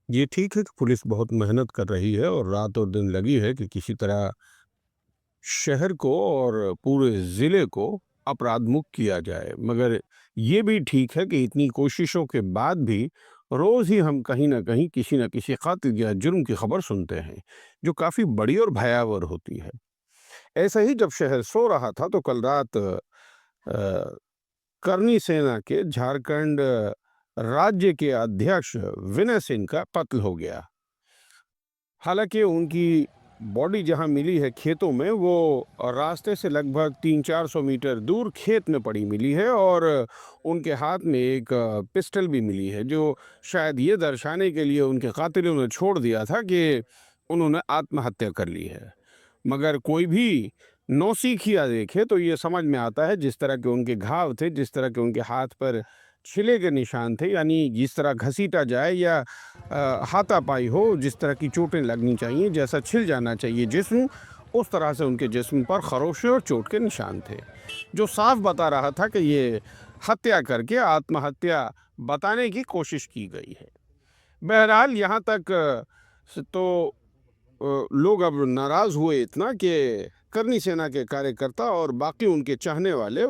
ये ठीक है कि पुलिस बहुत मेहनत कर रही है और रात और दिन लगी है कि किसी तरह शहर को और पूरे ज़िले को अपराध मुक्त किया जाए। मगर ये भी ठीक है कि इतनी कोशिशों के बाद भी रोज़ ही हम कहीं न कहीं किसी न किसी कातिल या जुर्म की खबर सुनते हैं, जो काफ़ी बड़ी और भयावह होती है। ऐसे ही जब शहर सो रहा था तो कल रात करनी सेना के झारखंड राज्य के अध्यक्ष विनय सिंह का कत्ल हो गया। हालांकि उनकी बॉडी जहां मिली है खेतों में, वो रास्ते से लगभग 300-400 मीटर दूर खेत में पड़ी मिली है और उनके हाथ में एक पिस्टल भी मिली है, जो शायद ये दर्शाने के लिए उनके कातिलों ने छोड़ दिया था कि उन्होंने आत्महत्या कर ली है। मगर कोई भी नौसिखिया देखे तो ये समझ में आता है, जिस तरह के उनके घाव थे, जिस तरह के उनके हाथ पर छिले के निशान थे, यानी जिस तरह घसीटा जाए या हाथापाई हो, जिस तरह की चोटें लगनी चाहिए, जैसा छिल जाना चाहिए जिस्म, उस तरह से उनके जिस्म पर खरोशे और चोट के निशान थे, जो साफ बता रहा था कि ये हत्या करके आत्महत्या बताने की कोशिश की गई है। बहरहाल यहाँ तक तो लोग अब नाराज़ हुए इतना कि करनी सेना के कार्यकर्ता और बाकी उनके चाहने वाले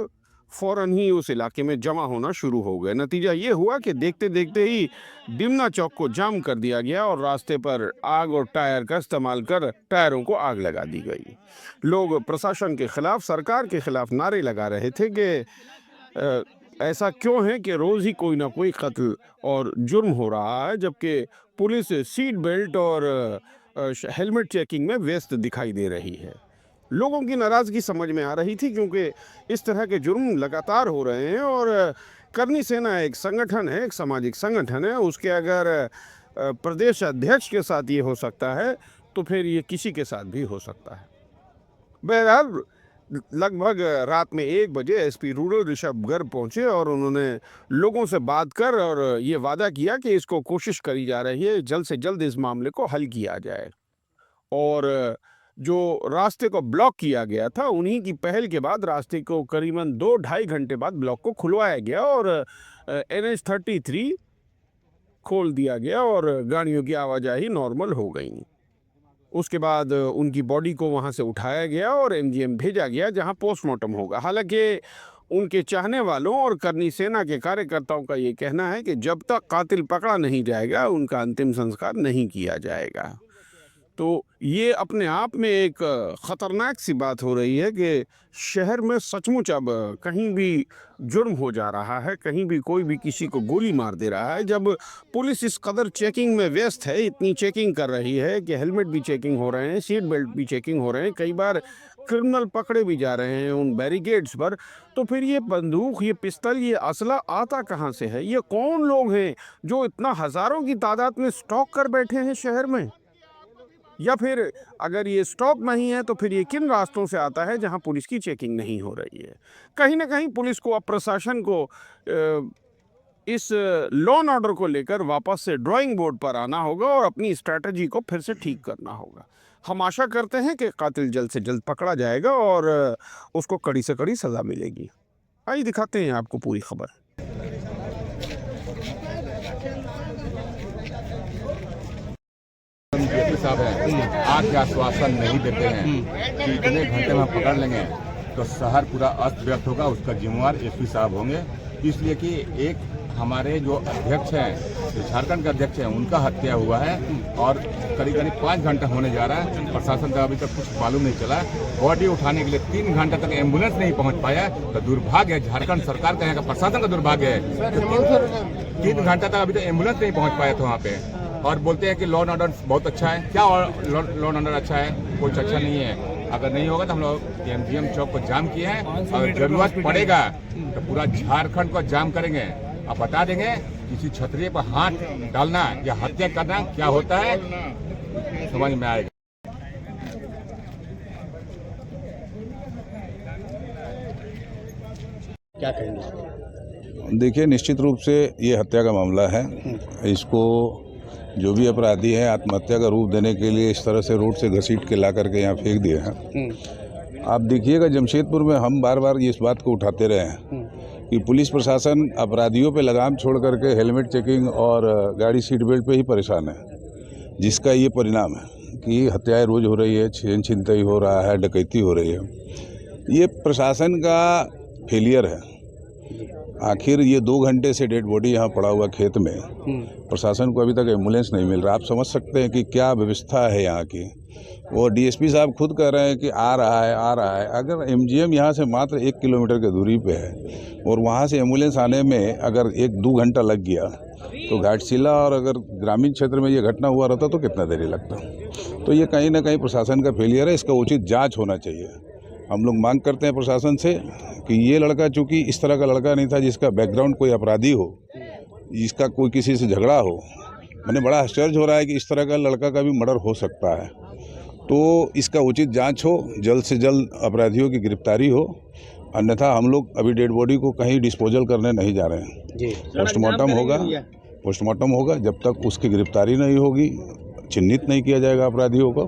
फौरन ही उस इलाके में जमा होना शुरू हो गए। नतीजा ये हुआ कि देखते देखते ही डिमना चौक को जाम कर दिया गया और रास्ते पर आग और टायर का इस्तेमाल कर टायरों को आग लगा दी गई। लोग प्रशासन के खिलाफ, सरकार के खिलाफ नारे लगा रहे थे कि अ, ऐसा क्यों है कि रोज़ ही कोई ना कोई कत्ल और जुर्म हो रहा है, जबकि पुलिस सीट बेल्ट और हेलमेट चेकिंग में व्यस्त दिखाई दे रही है। लोगों की नाराज़गी समझ में आ रही थी, क्योंकि इस तरह के जुर्म लगातार हो रहे हैं और करनी सेना एक संगठन है, एक सामाजिक संगठन है। उसके अगर प्रदेश अध्यक्ष के साथ ये हो सकता है, तो फिर ये किसी के साथ भी हो सकता है। बहरहाल लगभग रात में 1 बजे एसपी रूरल ऋषभ गर्ग पहुंचे और उन्होंने लोगों से बात कर और ये वादा किया कि इसको कोशिश करी जा रही है, जल्द से जल्द इस मामले को हल किया जाए। और जो रास्ते को ब्लॉक किया गया था, उन्हीं की पहल के बाद रास्ते को करीबन 2 ढाई घंटे बाद ब्लॉक को खुलवाया गया और NH 33 खोल दिया गया और गाड़ियों की आवाजाही नॉर्मल हो गई। उसके बाद उनकी बॉडी को वहां से उठाया गया और MGM भेजा गया, जहां पोस्टमार्टम होगा। हालांकि उनके चाहने वालों और करनी सेना के कार्यकर्ताओं का ये कहना है कि जब तक कातिल पकड़ा नहीं जाएगा, उनका अंतिम संस्कार नहीं किया जाएगा। तो ये अपने आप में एक ख़तरनाक सी बात हो रही है कि शहर में सचमुच अब कहीं भी जुर्म हो जा रहा है, कहीं भी कोई भी किसी को गोली मार दे रहा है। जब पुलिस इस कदर चेकिंग में व्यस्त है, इतनी चेकिंग कर रही है कि हेलमेट भी चेकिंग हो रहे हैं, सीट बेल्ट भी चेकिंग हो रहे हैं, कई बार क्रिमिनल पकड़े भी जा रहे हैं उन बैरिकेड्स पर, तो फिर ये बंदूक, ये पिस्तल, ये असला आता कहाँ से है? ये कौन लोग हैं जो इतना हज़ारों की तादाद में स्टॉक कर बैठे हैं शहर में? या फिर अगर ये स्टॉक नहीं है, तो फिर ये किन रास्तों से आता है जहां पुलिस की चेकिंग नहीं हो रही है? कहीं ना कहीं पुलिस को, अब प्रशासन को इस लॉ एंड ऑर्डर को लेकर वापस से ड्राइंग बोर्ड पर आना होगा और अपनी स्ट्रैटेजी को फिर से ठीक करना होगा। हम आशा करते हैं कि कातिल जल्द से जल्द पकड़ा जाएगा और उसको कड़ी से कड़ी सजा मिलेगी। आइए दिखाते हैं आपको पूरी खबर। जेपी साहब हैं, आज के आश्वासन नहीं देते हैं कि इतने घंटे में हम पकड़ लेंगे तो शहर पूरा अस्त व्यस्त होगा, उसका जिम्मेवार एसपी साहब होंगे। इसलिए कि एक हमारे जो अध्यक्ष हैं, जो झारखंड के अध्यक्ष हैं, उनका हत्या हुआ है और करीब करीब 5 घंटा होने जा रहा है। प्रशासन का अभी तक कुछ मालूम नहीं चला। बॉडी उठाने के लिए 3 घंटे तक एम्बुलेंस नहीं पहुंच पाया, तो दुर्भाग्य है झारखंड सरकार का, यहाँ का प्रशासन का दुर्भाग्य है। 3 घंटा तक अभी तक एम्बुलेंस नहीं पहुंच पाया था वहाँ पे। और बोलते हैं कि लॉ एंड ऑर्डर बहुत अच्छा है। क्या लॉ एंड ऑर्डर अच्छा है? कुछ अच्छा नहीं है। अगर नहीं होगा तो हम लोग MGM चौक को जाम किए हैं, अगर जरूरत पड़ेगा तो पूरा झारखंड को जाम करेंगे। अब बता देंगे किसी क्षत्रिय पर हाथ डालना या हत्या करना क्या होता है, समझ में आएगा। क्या कहेंगे? देखिए, निश्चित रूप से ये हत्या का मामला है। इसको जो भी अपराधी है, आत्महत्या का रूप देने के लिए इस तरह से रोड से घसीट के ला करके यहाँ फेंक दिए हैं। आप देखिएगा, जमशेदपुर में हम बार बार इस बात को उठाते रहे हैं कि पुलिस प्रशासन अपराधियों पे लगाम छोड़ करके हेलमेट चेकिंग और गाड़ी सीट बेल्ट पे ही परेशान है, जिसका ये परिणाम है कि हत्याएं रोज हो रही है, छीन छिनतई हो रहा है, डकैती हो रही है। ये प्रशासन का फेलियर है। आखिर ये 2 घंटे से डेड बॉडी यहाँ पड़ा हुआ खेत में, प्रशासन को अभी तक एम्बुलेंस नहीं मिल रहा। आप समझ सकते हैं कि क्या व्यवस्था है यहाँ की। और डीएसपी साहब खुद कह रहे हैं कि आ रहा है। अगर एमजीएम यहाँ से मात्र 1 किलोमीटर की दूरी पे है और वहाँ से एम्बुलेंस आने में अगर 1-2 घंटा लग गया तो घाटशिला और अगर ग्रामीण क्षेत्र में ये घटना हुआ रहता तो कितना देरी लगता। तो ये कहीं ना कहीं प्रशासन का फेलियर है, इसका उचित जाँच होना चाहिए। हम लोग मांग करते हैं प्रशासन से कि ये लड़का चूँकि इस तरह का लड़का नहीं था जिसका बैकग्राउंड कोई अपराधी हो, जिसका कोई किसी से झगड़ा हो। मैंने बड़ा आश्चर्य हो रहा है कि इस तरह का लड़का का भी मर्डर हो सकता है। तो इसका उचित जांच हो, जल्द से जल्द अपराधियों की गिरफ्तारी हो, अन्यथा हम लोग अभी डेड बॉडी को कहीं डिस्पोजल करने नहीं जा रहे हैं जी। पोस्टमार्टम होगा। जब तक उसकी गिरफ्तारी नहीं होगी, चिन्हित नहीं किया जाएगा अपराधियों को,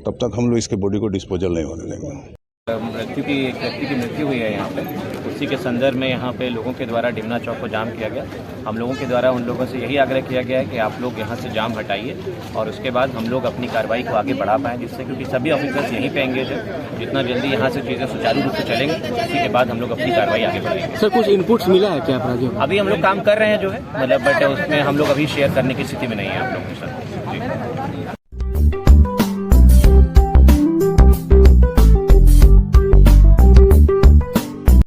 तब तक हम लोग इसके बॉडी को डिस्पोजल नहीं होने देंगे। एक व्यक्ति की मृत्यु हुई है यहाँ पे, उसी के संदर्भ में यहाँ पे लोगों के द्वारा डिमना चौक को जाम किया गया। हम लोगों के द्वारा उन लोगों से यही आग्रह किया गया है कि आप लोग यहाँ से जाम हटाइए और उसके बाद हम लोग अपनी कार्रवाई को आगे बढ़ा पाएँ, जिससे क्योंकि सभी ऑफिसर्स यहीं पे एंगेज है। जितना जल्दी यहाँ से चीज़ें सुचारू रूप से चलेंगे, उसी के बाद हम लोग अपनी कार्रवाई आगे बढ़ाएंगे। सर, कुछ इनपुट्स मिला है क्या अपराधियों को? अभी हम लोग काम कर रहे हैं जो है, मतलब बट उसमें हम लोग अभी शेयर करने की स्थिति में नहीं है आप लोगों के साथ जी।